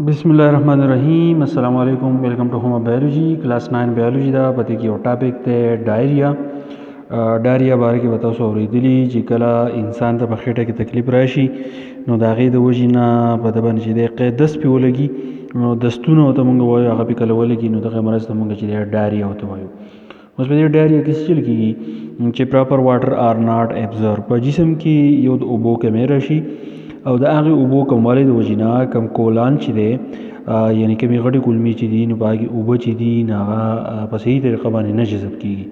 بسم الله الرحمن الرحیم. السلام علیکم. ویلکم ټو ہوم بایولوژي کلاس 9 بایولوژي دا پته کې یو ټاپک ته ډایریا. ډایریا باره کې به تاسو اورېدلي چې کله انسان ته په خېټه کې تکلیف راشي نو د هغې د وجې نه په ده باندې چې دی دست پې ولګي نو دستونه ورته مونږ وایو هغه پې کله ولګي نو دغه مرض ته مونږ چې دی ډایریا ورته وایو. اوس په دې ډایریا کې څه چل کېږي چې پراپر واټر آر ناټ ابزرو په جسم کې یو د اوبو کمی راشي او د هغې اوبو کموالی د وجې نه کم کولان چې دی یعنې کمې غټې کولمې چې دي نو په هغې اوبه چې دي نو هغه په صحیح طریقه باندې نه جذب کېږي.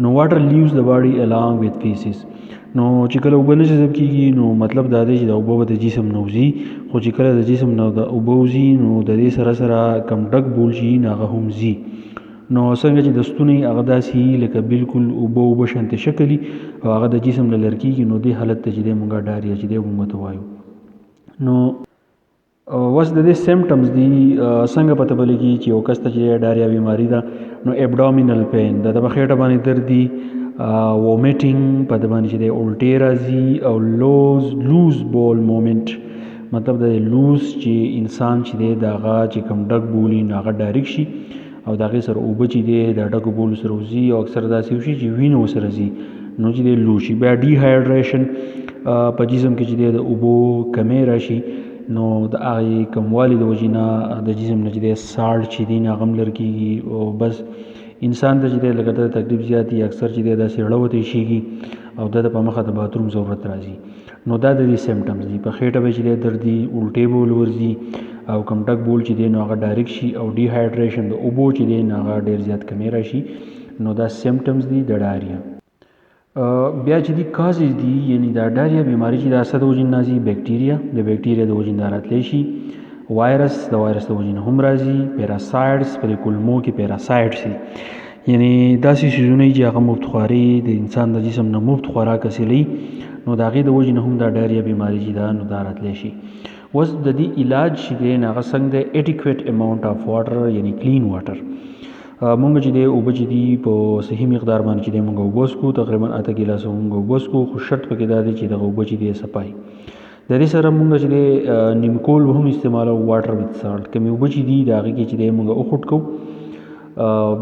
نو واټر لیوز د باډي along with feces. نو چې کله اوبه نه جذب کېږي نو مطلب دا دی چې د اوبه به د جسم نه وځي، خو چې کله د جسم نه د اوبه وځي نو د دې سره سره کم ډک بول چې نو هغه هم ځي. نو څنګه چې د ستونی هغه داسې لکه بالکل اوبه شانتې شکل او هغه د جسم نه لرې کېږي نو دې حالت ته چې دی مونږ ډایریا چې دی مونږ ته وایو. نو اوس د دې سیمټمز دي څنګه پته به لګي چې یو کس ته چې ډایریا بیماري ده نو ابډامینل پین د په خېټه باندې درد دي، وومیټینګ په د باندې چې دی الټې راځي او لوز بول مومنټ مطلب د لوز چې انسان چې دی د هغه چې کم ډک بولي نو هغه ډایرک شي او د هغې سره اوبه چې دی د ډکو بولو سره وځي او اکثر داسې وشي چې وینه ورسره ځي نو چې دی لوز شي. بیا ډیهایډریشن په جسم کې چې دی د اوبو کمی راشي نو د هغې کموالي د وجې نه د جسم نه چې دی سالټ چې دی هغه هم لرې کېږي او بس انسان ته چې دی لکه د تکلیف زیات وي اکثر چې دی داسې زړه ورته ایښېږي او د په مخه د باتروم ضرورت راځي. نو دا د دې سیمټمز دي. په خېټه به چې دی درد دي، الټې به ورځي او کم ډک بول چې دی نو هغه ډایرک شي او ډیهایډریشن د اوبو چې دی نو هغه ډېر زیات کمی راشي. نو دا سیمټمز دي د ډایریا. بیا چې دي کازز دي یعنی دا ډایریا بیماری چې د څه د وجې نه راځي بیکټیریا د بیکټیریا د وجې نه راتلی شي، وایرس د وایرس د وجې نه هم راځي، پیراسایډس په دې کولمو کې پیراسایډس دي یعنی داسې څیزونه چې هغه مفت خواري د انسان د جسم نه مفت خوراک حاصلوي نو د هغې د وجې نه هم دا ډایریا بیماري چې ده نو دا راتلی شي. اوس د دې علاج چې دی نو هغه څنګه دی ایډیکویټ اماونټ آف واټر یعنی کلین واټر. مونږ چې دی اوبه چې دي په صحیح مقدار باندې چې دی مونږ اوبه وڅښو تقریبا 8 ګیلاسه مونږ اوبه وڅښو، خو شرط پکې دا دی چې دغه اوبه چې دی صفایي. د دې سره مونږ چې دی نیمکول هم استعمالو واټر وت سالټ. کمې اوبه چې دي د هغې کې چې دی مونږ وخوټ کوو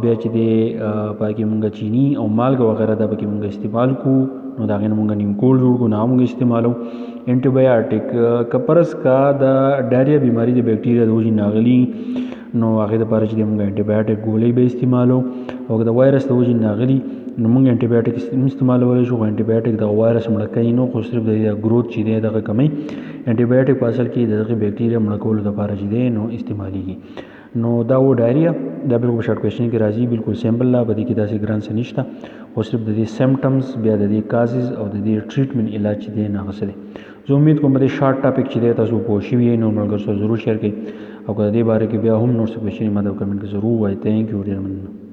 بیا چې دی په هغې کې مونږ چیني او مالګه وغیره دا پکې مونږ استعمال کوو نو د هغې نه مونږ نیمکول جوړ کړو نو هغه مونږ استعمالو. انټي بایوټیک که فرض کا د ډایریا بیماري د بیکټیریا د وجې نه راغلي نو هغې دپاره چې دی مونږ انټي بایوټیک ګولۍ به استعمالو او که د وایرس د وجې نه راغلي نو مونږ انټي بایوټیک هم استعمالولی شو. خو انټي بایوټیک دغه وایرس مړه کوي نو خو صرف د دې ګروت چې دی دغه کمی. انټي بایوټیک په اصل کې د دغې بیکټیریا مړه کولو دپاره چې دی نو استعمالیږي. نو دا و ډایریا دا بالکل شارټ کوېشن کې راځي، بالکل سیمپل ده، په دې کې داسې ګران څه نشته، خو صرف د دې سیمټمز بیا د دې کازز او د دې ټریټمنټ علاج چې دی نو هغه څه دی. زه امید کوم په دې شارټ ټاپک چې دی تاسو پوه شوي یئ نو ملګرو سره ضرور شیر کړئ او که د دې باره کې بیا هم نور څه کوېشن ما ته په کمنټ کې ضرور ووایئ. تھینک یو ډېر مننه.